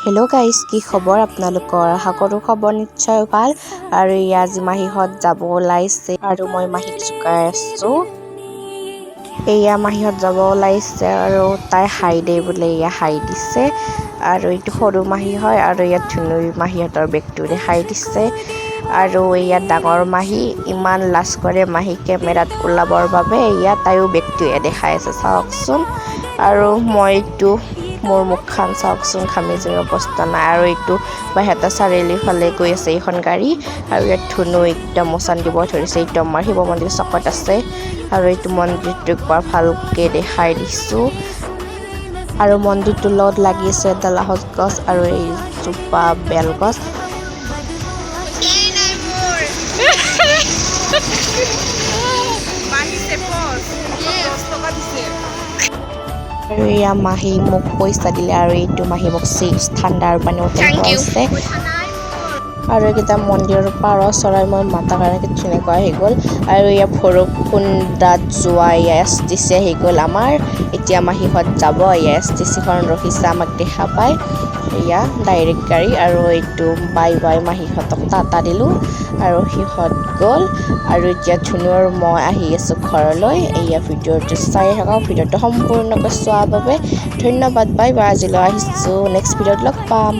Hello' guys, কি খবৰ আপোনালোকৰ? আশা কৰোঁ খবৰ নিশ্চয় ভাল। আৰু আজি মাহীহঁত যাব ওলাইছে আৰু মই মাহীক জোকাই আছোঁ। এয়া মাহীহঁত যাব ওলাইছে আৰু তাই হাই দে বোলে, এয়া হাই দিছে। আৰু এইটো সৰু মাহী হয় আৰু ইয়াত ধুনুৰ মাহীহঁতৰ বেগটো দেখাই দিছে। আৰু ইয়াত ডাঙৰ মাহী ইমান লাজ কৰে মাহী কেমেৰাত ওলাবৰ বাবে, ইয়াত তাইও বেগটোৱে দেখাই আছে চাওকচোন। আৰু মইতো মোৰ মুখখন চাওকচোন, ঘামি যোৱাৰ অৱস্থা নাই। আৰু এইটো বাহিৰতে চাৰিআলিৰ ফালে গৈ আছে এইখন গাড়ী। আৰু ইয়াত ধুনু একদম মচান দিব ধৰিছে। এইটো আমাৰ শিৱ মন্দিৰ চকত আছে আৰু এইটো মন্দিৰটো একবাৰ ভালকৈ দেখাই দিছোঁ। আৰু মন্দিৰটোৰ লগত লাগি আছে এডাল আহঁত গছ আৰু এইজোপা বেলগছ। আৰু এয়া মাহী মোক পইচা দিলে আৰু এইটো মাহী মোক চিপছ, ঠাণ্ডাৰ পানী বটল খুৱাইছে। আৰু এইকেইটা মন্দিৰৰ পাৰ চৰাই মই মাতাৰ কাৰণে ধুনীয়াকৈ আহি গ'ল। আৰু এয়া ভৈৰৱকুণ্ডত যোৱা এয়া STC আহি গ'ল আমাৰ। এতিয়া মাহীহঁত যাব, এয়া STCখন ৰখিছে আমাক দেখা পাই। এয়া ডাইৰেক্ট গাড়ী আৰু এইটো বাই বাই মাহীহঁতক টাটা দিলোঁ আৰু সিহঁত গ'ল। আৰু এতিয়া ধুনু আৰু মই আহি আছোঁ ঘৰলৈ। এয়া ভিডিঅ'টো চাই থাকক, ভিডিঅ'টো সম্পূৰ্ণকৈ চোৱাৰ বাবে ধন্যবাদ। বাই বাই, আজিলৈ আহিছোঁ, নেক্সট ভিডিঅ'ত লগ পাম।